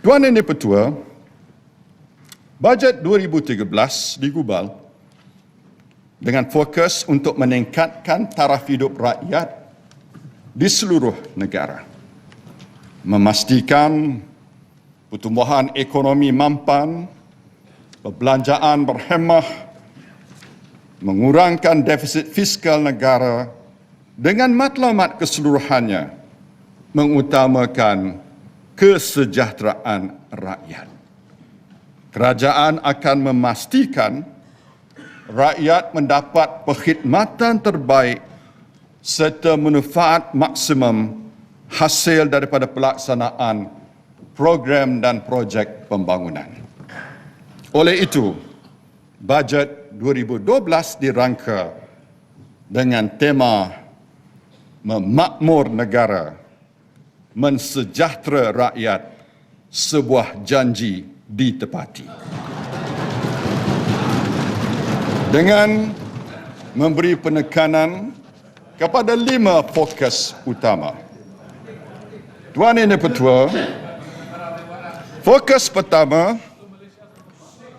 Tuan Yang Di-Pertua, bajet 2013 digubal dengan fokus untuk meningkatkan taraf hidup rakyat di seluruh negara, memastikan pertumbuhan ekonomi mampan, perbelanjaan berhemah, mengurangkan defisit fiskal negara dengan matlamat keseluruhannya, mengutamakan kesejahteraan rakyat. Kerajaan akan memastikan rakyat mendapat perkhidmatan terbaik serta manfaat maksimum hasil daripada pelaksanaan program dan projek pembangunan. Oleh itu, bajet 2012 dirangka dengan tema Memakmur Negara, Mensejahtera Rakyat, sebuah janji ditepati. Dengan memberi penekanan kepada 5 fokus utama. Tuan Yang Di-Pertua, fokus pertama,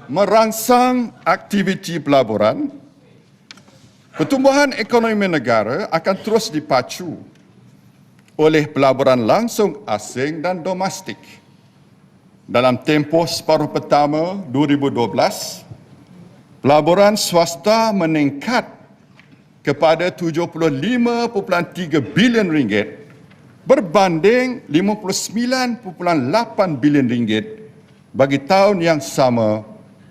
merangsang aktiviti pelaburan. Pertumbuhan ekonomi negara akan terus dipacu oleh pelaburan langsung asing dan domestik. Dalam tempoh separuh pertama 2012, pelaburan swasta meningkat kepada 75.3 bilion ringgit berbanding 59.8 bilion ringgit bagi tahun yang sama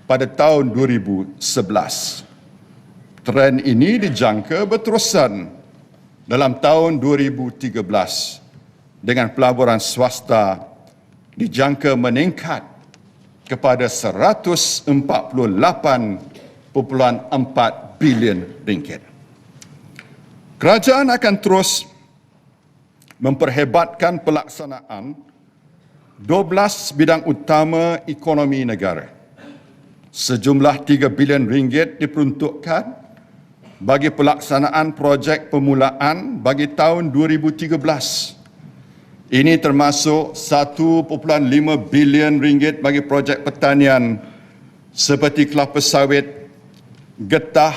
pada tahun 2011. Trend ini dijangka berterusan dalam tahun 2013 dengan pelaburan swasta dijangka meningkat kepada 148.4 bilion ringgit. Kerajaan akan terus memperhebatkan pelaksanaan 12 bidang utama ekonomi negara. Sejumlah 3 bilion ringgit diperuntukkan bagi pelaksanaan projek permulaan bagi tahun 2013. Ini termasuk 1.5 bilion ringgit bagi projek pertanian seperti kelapa sawit, getah,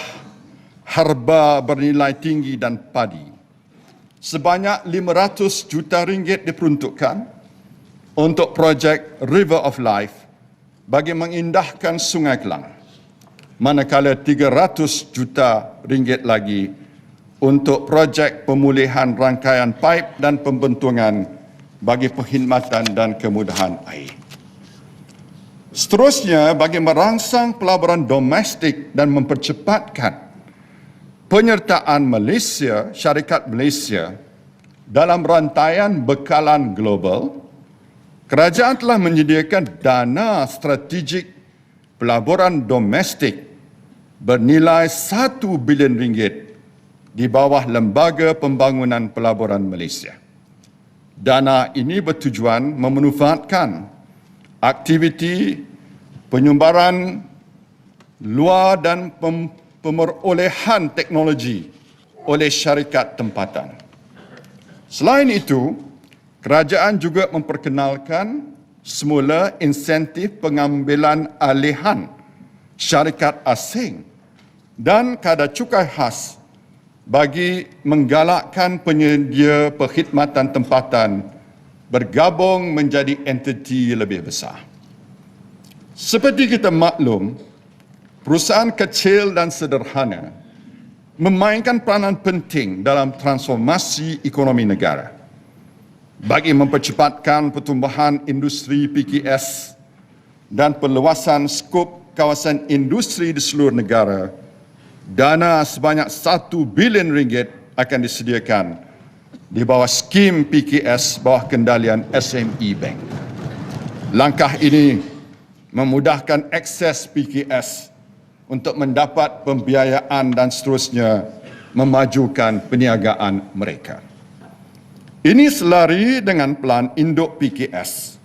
herba bernilai tinggi dan padi. Sebanyak 500 juta ringgit diperuntukkan untuk projek River of Life bagi mengindahkan Sungai Kelang. Manakala 300 juta ringgit lagi untuk projek pemulihan rangkaian paip dan pembentungan bagi perkhidmatan dan kemudahan air. Seterusnya, bagi merangsang pelaburan domestik dan mempercepatkan penyertaan Malaysia, syarikat Malaysia dalam rantaian bekalan global, kerajaan telah menyediakan dana strategik pelaburan domestik bernilai 1 bilion ringgit di bawah Lembaga Pembangunan Pelaburan Malaysia. Dana ini bertujuan memanfaatkan aktiviti penyumbaran luar dan pemerolehan teknologi oleh syarikat tempatan. Selain itu, kerajaan juga memperkenalkan semula insentif pengambilan alihan syarikat asing dan kadar cukai khas bagi menggalakkan penyedia perkhidmatan tempatan bergabung menjadi entiti lebih besar. Seperti kita maklum, perusahaan kecil dan sederhana memainkan peranan penting dalam transformasi ekonomi negara. Bagi mempercepatkan pertumbuhan industri PKS dan perluasan skop kawasan industri di seluruh negara, dana sebanyak 1 bilion ringgit akan disediakan di bawah skim PKS bawah kendalian SME Bank. Langkah ini memudahkan akses PKS untuk mendapat pembiayaan dan seterusnya memajukan perniagaan mereka. Ini selari dengan Pelan Induk PKS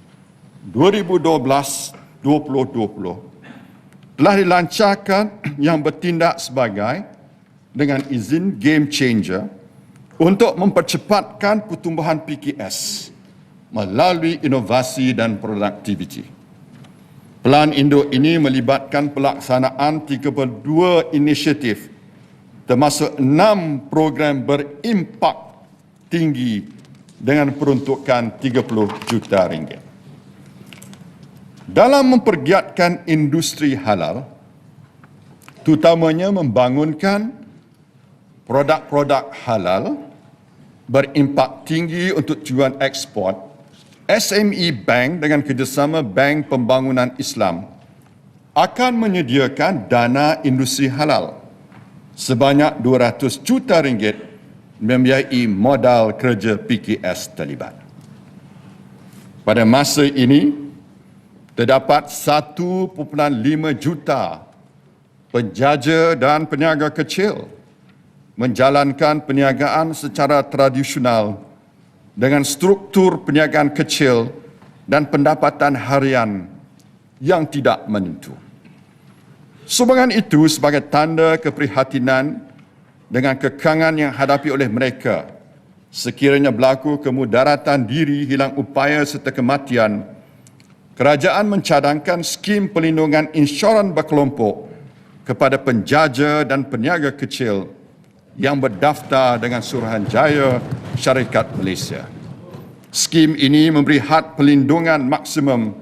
2012-2020 telah dilancarkan yang bertindak sebagai dengan izin game changer untuk mempercepatkan pertumbuhan PKS melalui inovasi dan produktiviti. Pelan induk ini melibatkan pelaksanaan 32 inisiatif termasuk 6 program berimpak tinggi dengan peruntukan 30 juta ringgit. Dalam mempergiatkan industri halal, terutamanya membangunkan produk-produk halal berimpak tinggi untuk tujuan ekspor, SME Bank dengan kerjasama Bank Pembangunan Islam akan menyediakan dana industri halal sebanyak 200 juta ringgit membiayai modal kerja PKS terlibat. Pada masa ini, terdapat 1.5 juta penjaja dan peniaga kecil menjalankan perniagaan secara tradisional dengan struktur perniagaan kecil dan pendapatan harian yang tidak menentu. Sumbangan itu sebagai tanda keprihatinan dengan kekangan yang hadapi oleh mereka sekiranya berlaku kemudaratan diri, hilang upaya serta kematian. Kerajaan mencadangkan skim perlindungan insuran berkelompok kepada penjaja dan peniaga kecil yang berdaftar dengan Suruhanjaya Syarikat Malaysia. Skim ini memberi had perlindungan maksimum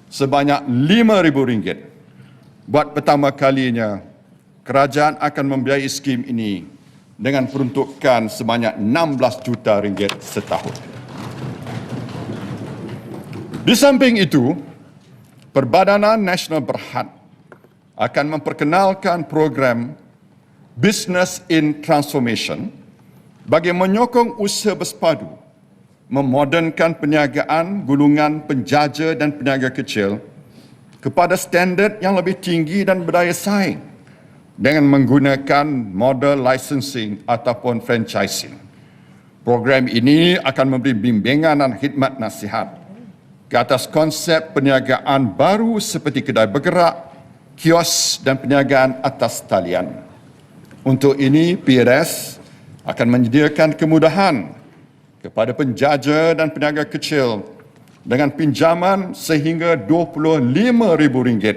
sebanyak RM5,000. Buat pertama kalinya, kerajaan akan membiayai skim ini dengan peruntukan sebanyak RM16 juta setahun. Di samping itu, Perbadanan Nasional Berhad akan memperkenalkan program Business in Transformation bagi menyokong usaha bersepadu, memodernkan perniagaan gulungan penjaja dan peniaga kecil kepada standard yang lebih tinggi dan berdaya saing dengan menggunakan model licensing ataupun franchising. Program ini akan memberi bimbingan dan khidmat nasihat ke atas konsep perniagaan baru seperti kedai bergerak, kios dan perniagaan atas talian. Untuk ini, PRS akan menyediakan kemudahan kepada penjaja dan peniaga kecil dengan pinjaman sehingga RM25,000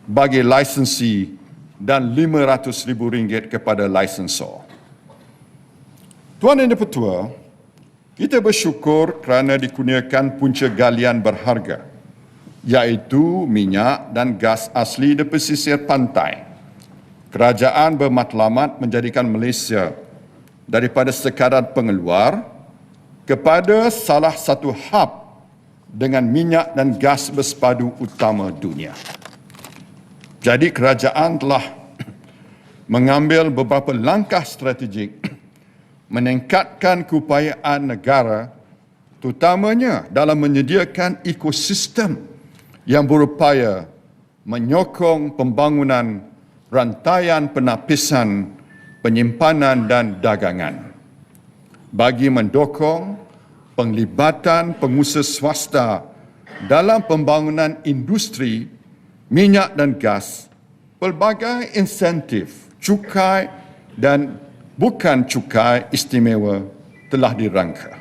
bagi lisensi dan RM500,000 kepada licensor. Tuan Yang Di-Pertua, kita bersyukur kerana dikurniakan punca galian berharga, iaitu minyak dan gas asli di pesisir pantai. Kerajaan bermatlamat menjadikan Malaysia daripada sekadar pengeluar kepada salah satu hub dengan minyak dan gas bersepadu utama dunia. Jadi kerajaan telah mengambil beberapa langkah strategik meningkatkan keupayaan negara terutamanya dalam menyediakan ekosistem yang berupaya menyokong pembangunan rantaian penapisan, penyimpanan dan dagangan bagi mendukung penglibatan pengusaha swasta dalam pembangunan industri minyak dan gas. Pelbagai insentif, cukai dan bukan cukai istimewa telah dirangka.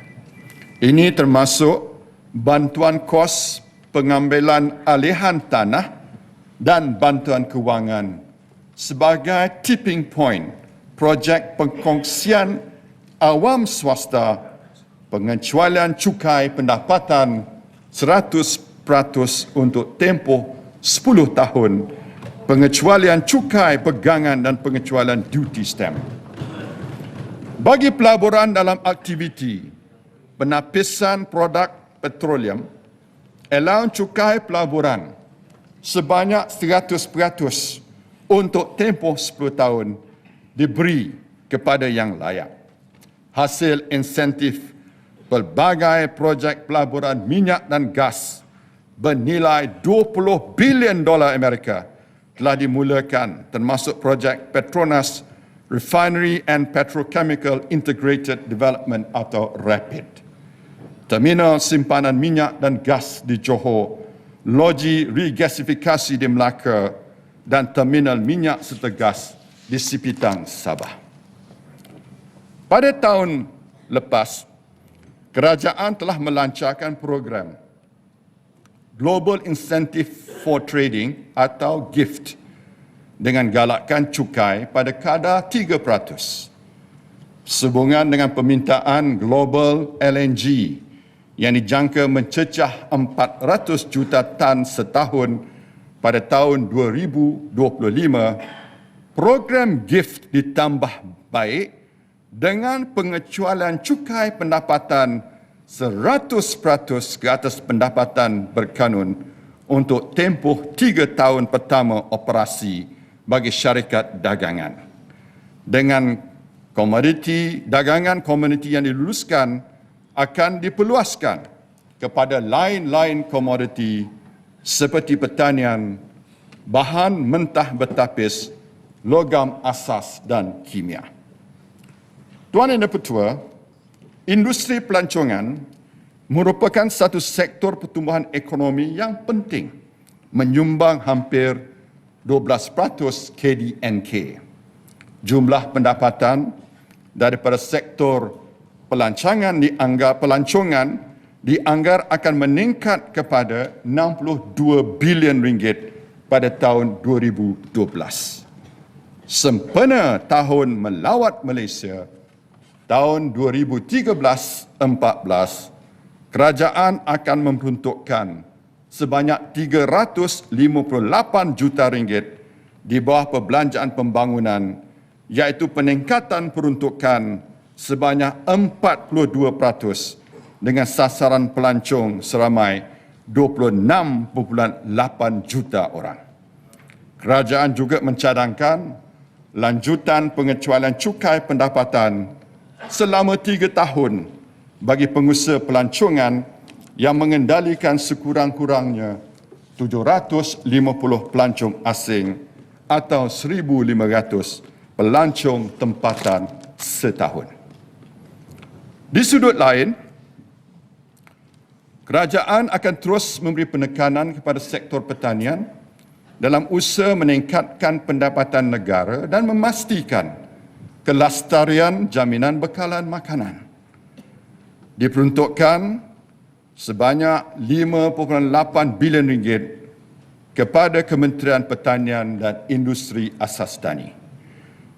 Ini termasuk bantuan kos pengambilan alihan tanah dan bantuan kewangan sebagai tipping point projek pengkongsian awam swasta, pengecualian cukai pendapatan 100% untuk tempoh 10 tahun, pengecualian cukai pegangan dan pengecualian duty stamp. Bagi pelaburan dalam aktiviti penapisan produk petroleum, allowance cukai pelaburan sebanyak 100% untuk tempoh 10 tahun diberi kepada yang layak. Hasil insentif pelbagai projek pelaburan minyak dan gas bernilai $20 bilion Amerika telah dimulakan, termasuk projek Petronas Refinery and Petrochemical Integrated Development atau RAPID, terminal simpanan minyak dan gas di Johor, loji regasifikasi di Melaka dan terminal minyak serta gas di Sipitang, Sabah. Pada tahun lepas, kerajaan telah melancarkan program Global Incentive for Trading atau GIFT dengan galakkan cukai pada kadar 3%. Sehubungan dengan permintaan global LNG yang dijangka mencecah 400 juta tan setahun pada tahun 2025, program GIFT ditambah baik dengan pengecualian cukai pendapatan 100% ke atas pendapatan berkanun untuk tempoh 3 tahun pertama operasi bagi syarikat dagangan. Dengan dagangan komoditi yang diluluskan akan diperluaskan kepada lain-lain komoditi seperti pertanian, bahan mentah bertapis, logam asas dan kimia. Tuan Yang Dipertua, industri pelancongan merupakan satu sektor pertumbuhan ekonomi yang penting, menyumbang hampir 12% KDNK. Jumlah pendapatan daripada sektor pelancongan dianggar akan meningkat kepada 62 bilion ringgit pada tahun 2012. Sempena tahun melawat Malaysia, tahun 2013-14, kerajaan akan memperuntukkan sebanyak 358 juta ringgit di bawah perbelanjaan pembangunan, iaitu peningkatan peruntukan sebanyak 42% dengan sasaran pelancong seramai 26.8 juta orang. Kerajaan juga mencadangkan lanjutan pengecualian cukai pendapatan selama 3 tahun bagi pengusaha pelancongan yang mengendalikan sekurang-kurangnya 750 pelancong asing atau 1,500 pelancong tempatan setahun. Di sudut lain, kerajaan akan terus memberi penekanan kepada sektor pertanian dalam usaha meningkatkan pendapatan negara dan memastikan kelestarian jaminan bekalan makanan. Diperuntukkan sebanyak 5.8 bilion ringgit kepada Kementerian Pertanian dan Industri Asas Tani.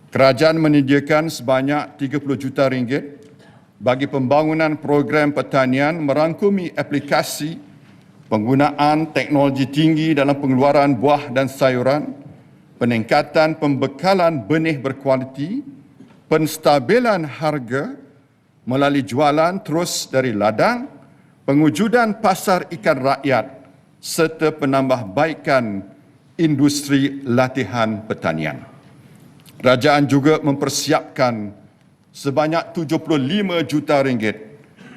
Kerajaan menyediakan sebanyak 30 juta ringgit bagi pembangunan program pertanian merangkumi aplikasi penggunaan teknologi tinggi dalam pengeluaran buah dan sayuran, peningkatan pembekalan benih berkualiti, penstabilan harga melalui jualan terus dari ladang, pengujudan pasar ikan rakyat serta penambahbaikan industri latihan pertanian. Kerajaan juga mempersiapkan sebanyak 75 juta ringgit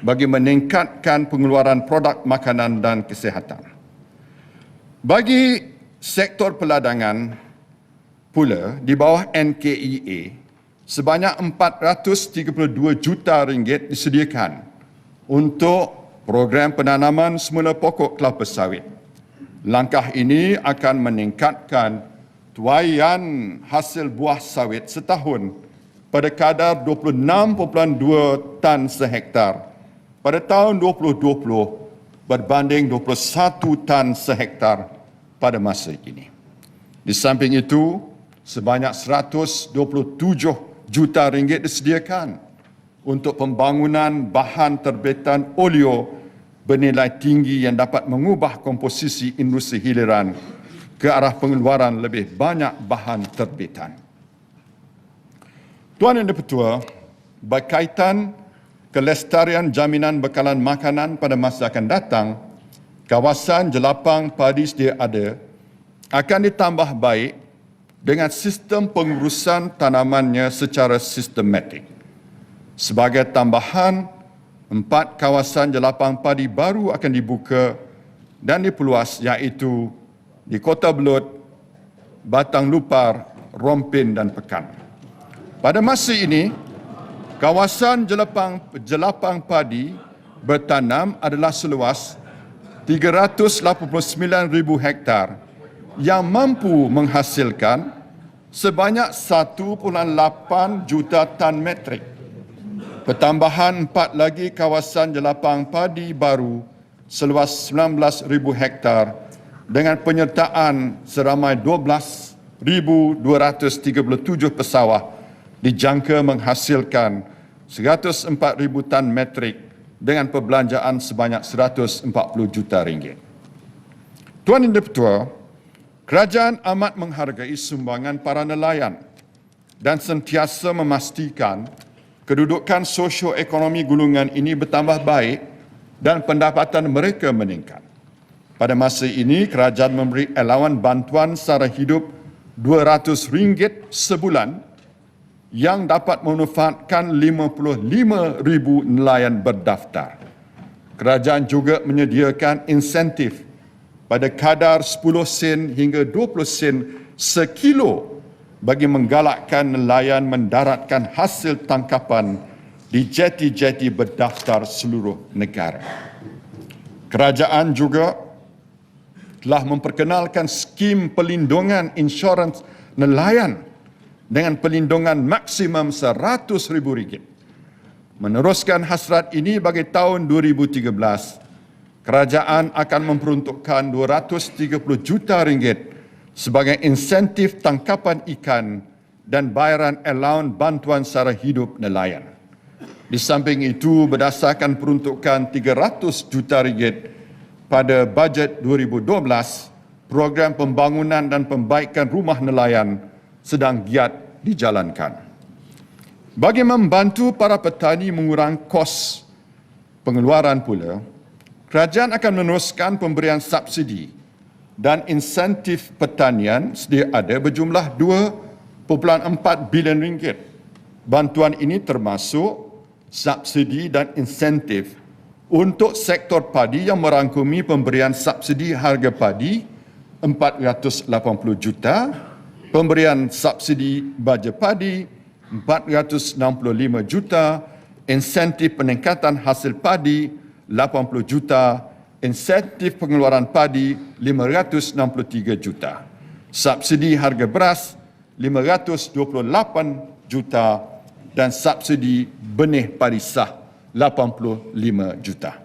bagi meningkatkan pengeluaran produk makanan dan kesihatan. Bagi sektor peladangan pula di bawah NKEA, sebanyak 432 juta ringgit disediakan untuk program penanaman semula pokok kelapa sawit. Langkah ini akan meningkatkan tuaian hasil buah sawit setahun pada kadar 26.2 tan sehektar pada tahun 2020 berbanding 21 tan sehektar pada masa ini. Di samping itu, sebanyak 127 juta ringgit disediakan untuk pembangunan bahan terbitan oleo bernilai tinggi yang dapat mengubah komposisi industri hiliran ke arah pengeluaran lebih banyak bahan terbitan. Tuan Yang Dipertua, berkaitan kelestarian jaminan bekalan makanan pada masa akan datang, kawasan jelapang padi sedia ada akan ditambah baik dengan sistem pengurusan tanamannya secara sistematik. Sebagai tambahan, 4 kawasan jelapang padi baru akan dibuka dan diperluas, iaitu di Kota Belud, Batang Lupar, Rompin dan Pekan. Pada masa ini, kawasan jelapang padi bertanam adalah seluas 389,000 hektar yang mampu menghasilkan sebanyak 1.8 juta tan metrik. Pertambahan 4 lagi kawasan jelapang padi baru seluas 19,000 hektar dengan penyertaan seramai 12,237 pesawah dijangka menghasilkan 104,000 tan metrik dengan perbelanjaan sebanyak 140 juta ringgit. Tuan Yang Dipertua, kerajaan amat menghargai sumbangan para nelayan dan sentiasa memastikan kedudukan sosioekonomi gulungan ini bertambah baik dan pendapatan mereka meningkat. Pada masa ini, kerajaan memberi elawan bantuan sara hidup RM200 sebulan yang dapat memanfaatkan 55,000 nelayan berdaftar. Kerajaan juga menyediakan insentif pada kadar 10 sen hingga 20 sen sekilo bagi menggalakkan nelayan mendaratkan hasil tangkapan di jeti-jeti berdaftar seluruh negara. Kerajaan juga telah memperkenalkan skim pelindungan insurans nelayan dengan pelindungan maksimum RM100,000. Meneruskan hasrat ini bagi tahun 2013, kerajaan akan memperuntukkan RM230 juta sebagai insentif tangkapan ikan dan bayaran allowance bantuan sara hidup nelayan. Di samping itu, berdasarkan peruntukan RM300 juta pada bajet 2012, program pembangunan dan pembaikan rumah nelayan sedang giat dijalankan. Bagi membantu para petani mengurang kos pengeluaran pula, kerajaan akan meneruskan pemberian subsidi dan insentif pertanian sedia ada berjumlah RM2.4 bilion. Bantuan ini termasuk subsidi dan insentif untuk sektor padi yang merangkumi pemberian subsidi harga padi RM480 juta, pemberian subsidi baja padi RM465 juta, insentif peningkatan hasil padi RM80 juta, insentif pengeluaran padi RM563 juta, subsidi harga beras RM528 juta dan subsidi benih padi sah RM85 juta.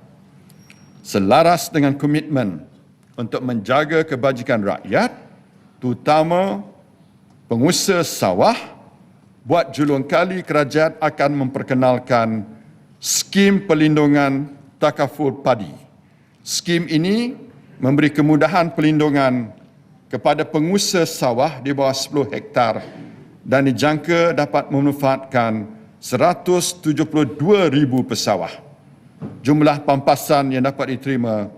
Selaras dengan komitmen untuk menjaga kebajikan rakyat, terutama pengusaha sawah, buat julung kali kerajaan akan memperkenalkan skim pelindungan takaful padi. Skim ini memberi kemudahan pelindungan kepada pengusaha sawah di bawah 10 hektar dan dijangka dapat memanfaatkan 172,000 pesawah. Jumlah pampasan yang dapat diterima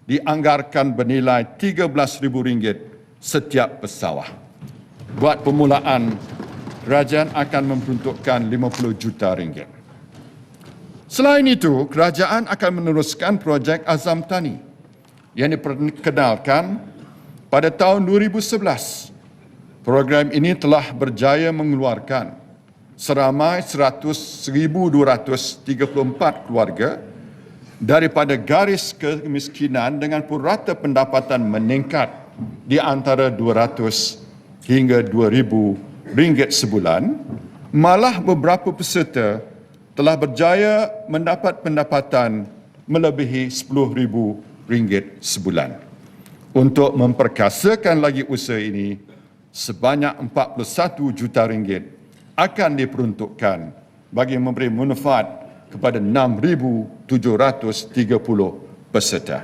dianggarkan bernilai RM13,000 setiap pesawah. Buat permulaan, kerajaan akan memperuntukkan RM50 juta. Selain itu, kerajaan akan meneruskan projek Azam Tani yang diperkenalkan pada tahun 2011. Program ini telah berjaya mengeluarkan seramai 100,234 keluarga daripada garis kemiskinan dengan purata pendapatan meningkat di antara RM200 hingga RM2,000 sebulan. Malah beberapa peserta telah berjaya mendapat pendapatan melebihi RM10,000 sebulan. Untuk memperkasakan lagi usaha ini, sebanyak RM41 juta akan diperuntukkan bagi memberi manfaat kepada 6,730 peserta.